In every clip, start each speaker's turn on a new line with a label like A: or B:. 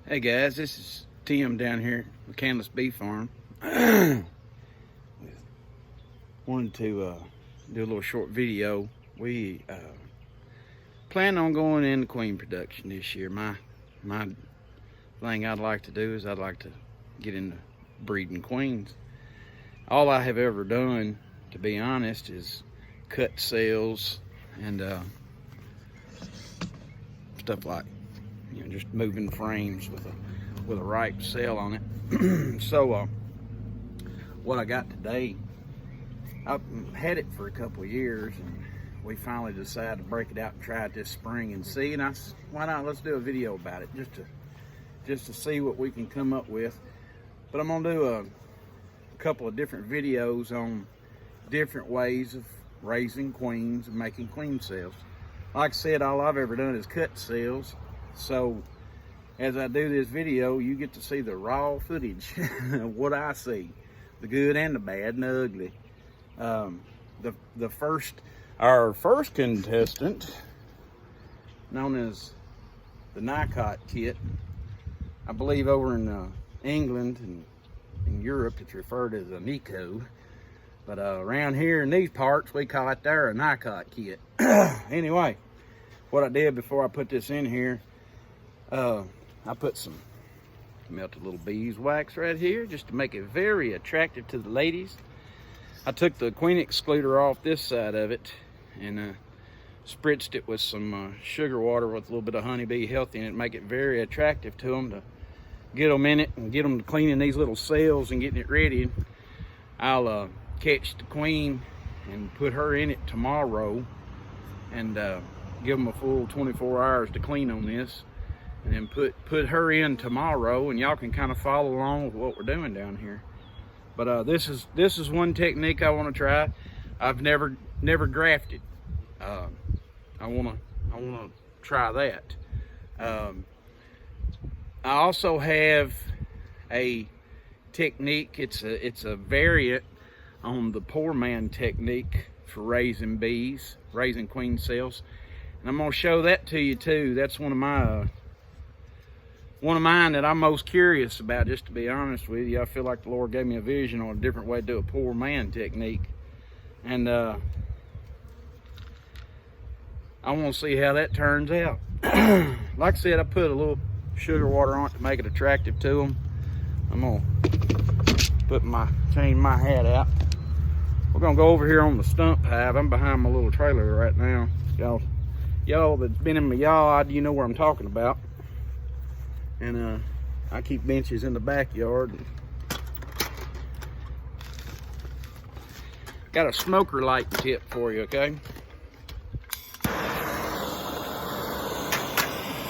A: Hey guys, this is Tim down here at Canlis Bee Farm. Wanted to do a little short video. We plan on going into queen production this year. My thing I'd like to do is I'd like to get into breeding queens. All I have ever done, to be honest, is cut cells and stuff like, just moving frames with a ripe cell on it. So what I got today, I've had it for a couple of years, and we finally decided to break it out and try it this spring and see. And why not? Let's do a video about it just to see what we can come up with. But I'm gonna do a couple of different videos on different ways of raising queens and making queen cells. Like I said, all I've ever done is cut cells. So as I do this video, you get to see the raw footage of what I see, the good and the bad and the ugly. Our first contestant, known as the Nicot kit, I believe over in England and in Europe it's referred to as a Nicot, but around here in these parts we call it there a Nicot kit. Anyway, what I did before I put this in here, I put some melted little beeswax right here just to make it very attractive to the ladies. I took the queen excluder off this side of it and spritzed it with some sugar water with a little bit of honeybee healthy in it, make it very attractive to them, to get them in it and get them to cleaning these little cells and getting it ready. I'll catch the queen and put her in it tomorrow and give them a full 24 hours to clean on this, and then put her in tomorrow, and y'all can kind of follow along with what we're doing down here. But this is one technique I want to try. I've never grafted. I want to try that. I also have a technique. It's a variant on the poor man technique for raising bees, raising queen cells, and I'm gonna show that to you too. That's one of mine that I'm most curious about, just to be honest with you. I feel like the Lord gave me a vision on a different way to do a poor man technique, and I want to see how that turns out. Like I said, I put a little sugar water on it to make it attractive to them. I'm gonna change my hat out. We're gonna go over here on the stump hive. I'm behind my little trailer right now. Y'all that's been in my yard, you know where I'm talking about. And I keep benches in the backyard. Got a smoker light tip for you, okay?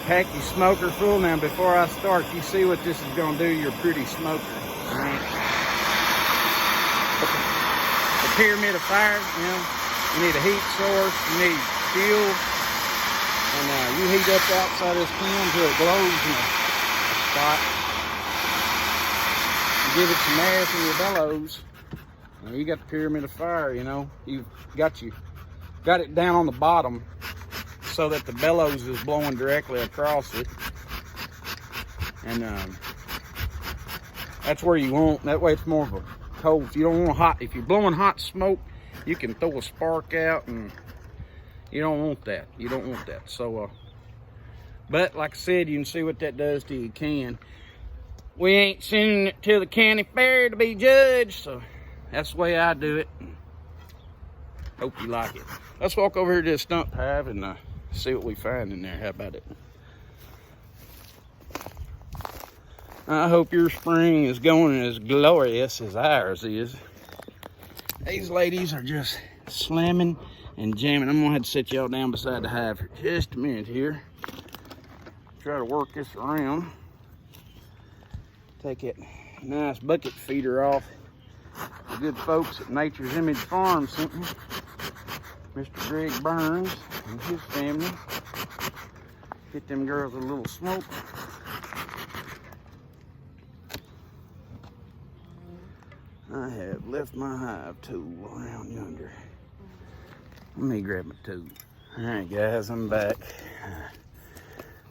A: Pack your smoker full. Now before I start, you see what this is gonna do to your pretty smoker, all right? The pyramid of fire, you need a heat source, you need fuel, and you heat up the outside of this can until it glows in a spot. You give it some air from your bellows. Now you got the pyramid of fire, you've got it down on the bottom so that the bellows is blowing directly across it, and that's where you want. That way it's more of a cold. You don't want hot. If you're blowing hot smoke, you can throw a spark out, and you don't want that. You don't want that. So, but like I said, you can see what that does to your can. We ain't sending it to the county fair to be judged, so that's the way I do it. Hope you like it. Let's walk over here to the stump hive and see what we find in there. How about it? I hope your spring is going as glorious as ours is. These ladies are just slamming and jamming. I'm gonna have to set y'all down beside the hive for just a minute here. Try to work this around. Take that nice bucket feeder off. The good folks at Nature's Image Farm sent me. Mr. Greg Burns and his family. Get them girls a little smoke. I have left my hive tool around yonder. Let me grab my tool. All right, guys, I'm back.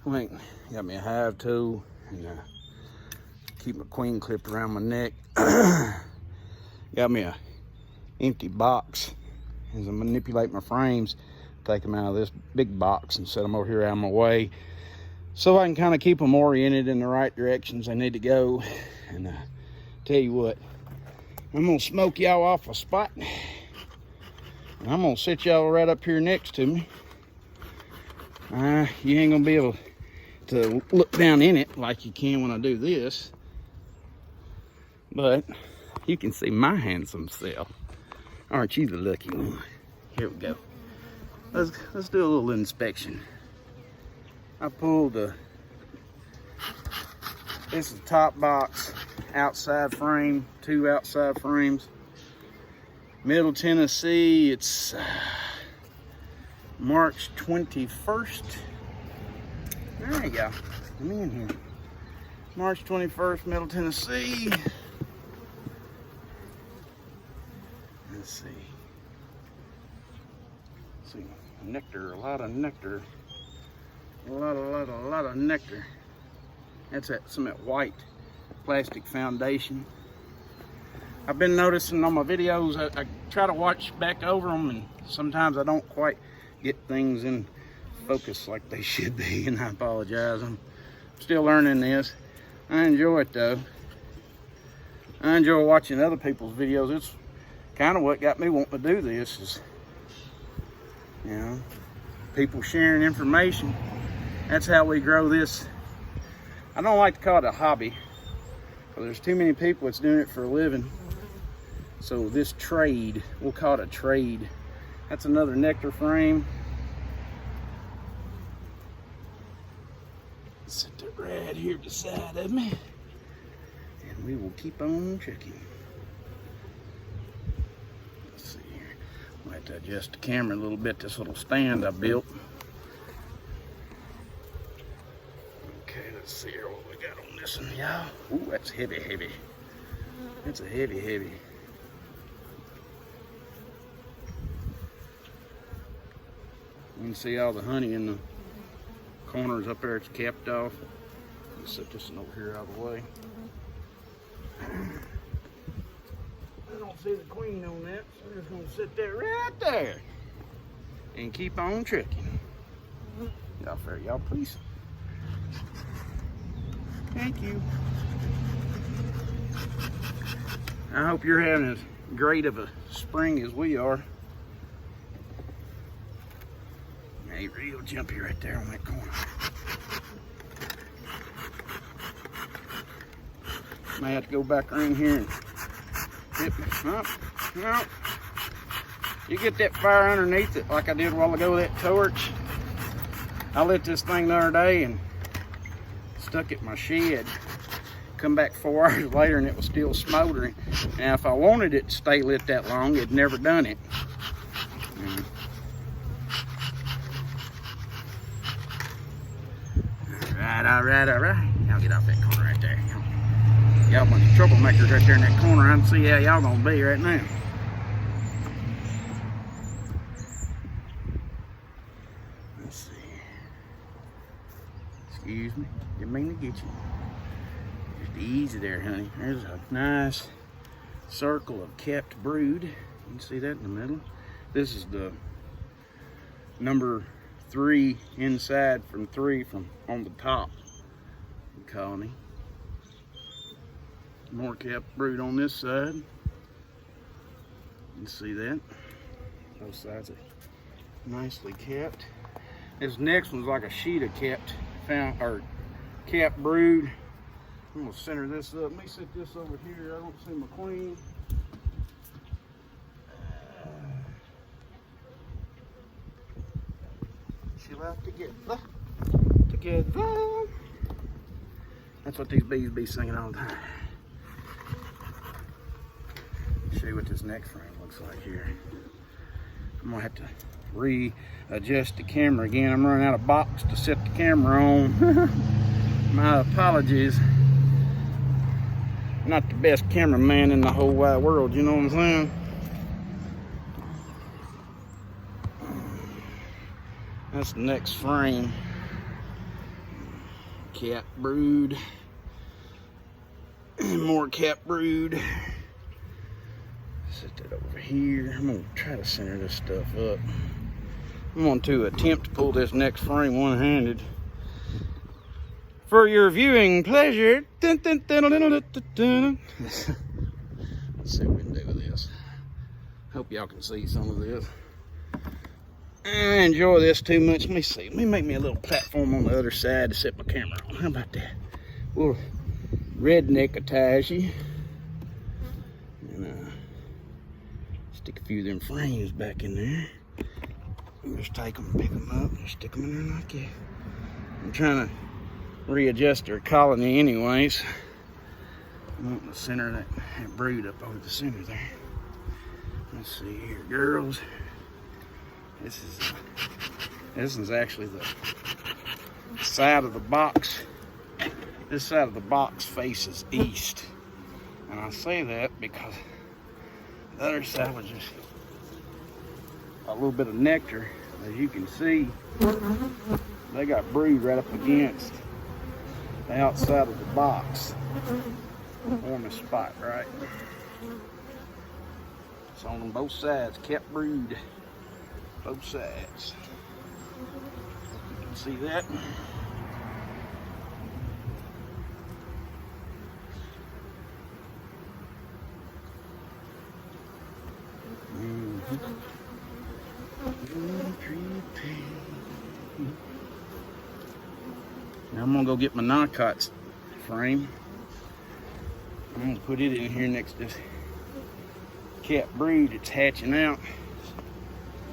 A: Got me a hive tool and keep my queen clip around my neck. Got me a empty box. As I manipulate my frames, take them out of this big box and set them over here out of my way, so I can kind of keep them oriented in the right directions they need to go. And tell you what, I'm gonna smoke y'all off a spot, and I'm gonna sit y'all right up here next to me. You ain't gonna be able to look down in it like you can when I do this, but you can see my handsome self. Aren't you the lucky one? Here we go. Let's do a little inspection. I pulled this is the top box, outside frame, 2 outside frames. Middle Tennessee, it's March 21st. There you go. Come in here. March 21st, Middle Tennessee. Let's see. Nectar, a lot of nectar. A lot of nectar. That's some of that white plastic foundation. I've been noticing on my videos, I try to watch back over them, and sometimes I don't quite get things in focus like they should be, and I apologize. I'm still learning this. I enjoy it though. I enjoy watching other people's videos. It's kind of what got me wanting to do this, is, you know, people sharing information. That's how we grow this. I don't like to call it a hobby, but there's too many people that's doing it for a living. So this trade, we'll call it a trade. That's another nectar frame. Set it right here beside of me, and we will keep on checking. Let's see here. I'll have to adjust the camera a little bit. This little stand I built. Okay, let's see here what we got on this one, y'all. Ooh, that's heavy. That's a heavy. You can see all the honey in the corners up there. It's capped off. Let's set this one over here out of the way. I don't see the queen on that, so I'm just gonna sit there right there and keep on trekking. Y'all fair, y'all please. Thank you. I hope you're having as great of a spring as we are. Hey, real jumpy right there on that corner. May have to go back around here and hit me. No. You get that fire underneath it like I did a while ago with that torch. I lit this thing the other day and stuck it in my shed. Come back 4 hours later and it was still smoldering. Now if I wanted it to stay lit that long, it'd never done it. All right. Y'all get off that corner right there. Y'all bunch of troublemakers right there in that corner. I can see how y'all gonna be right now. Let's see. Excuse me. Didn't mean to get you. Just easy there, honey. There's a nice circle of capped brood. You can see that in the middle. This is the number 3 inside from 3 from on the top of the colony. More capped brood on this side. You can see that. Both sides are nicely capped. This next one's like a sheet of capped brood. I'm gonna center this up. Let me set this over here. I don't see my queen. She left together. That's what these bees be singing all the time. Show you what this next frame looks like here. I'm gonna have to readjust the camera again. I'm running out of box to set the camera on. My apologies. Not the best cameraman in the whole wide world, you know what I'm saying? That's the next frame. Cat brood. More cat brood. Set that over here. I'm gonna try to center this stuff up. I'm going to attempt to pull this next frame one-handed for your viewing pleasure. Let's see what we can do with this. Hope y'all can see some of this. I enjoy this too much. Let me see. Let me make me a little platform on the other side to set my camera on. How about that? We'll redneck attach you. And stick a few of them frames back in there. Just take them, pick them up, and stick them in there like that. I'm trying to readjust their colony anyways. I want to center that brood up over the center there. Let's see here, girls. This is actually the side of the box. This side of the box faces east. And I say that because the other side was just a little bit of nectar. As you can see, they got brood right up against the outside of the box. Warmest spot, right? It's on both sides, kept brood. Both sides. You can see that. Now I'm gonna go get my Nicot frame. I'm gonna put it in here next to this cat brood that's hatching out.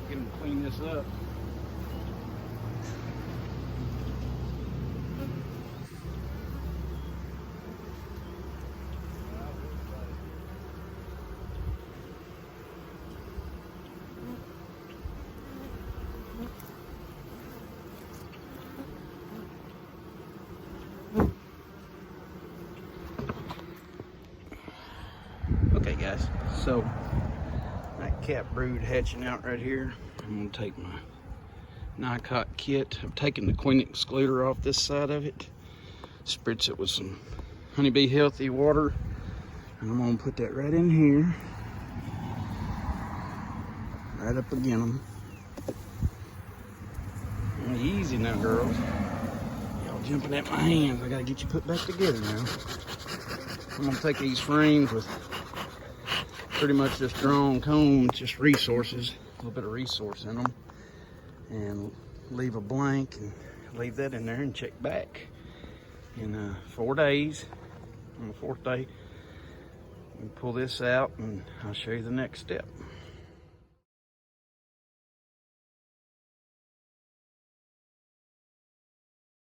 A: Get them to clean this up. Okay guys, so that cat brood hatching out right here. I'm gonna take my Nicot kit. I've taken the queen excluder off this side of it, spritz it with some honeybee healthy water, and I'm gonna put that right in here, right up against them. Easy now, girls. Y'all jumping at my hands. I gotta get you put back together now. I'm gonna take these frames with pretty much just drawn comb, just resources, a little bit of resource in them, and leave a blank and leave that in there and check back in 4 days. On the 4th day, we pull this out and I'll show you the next step.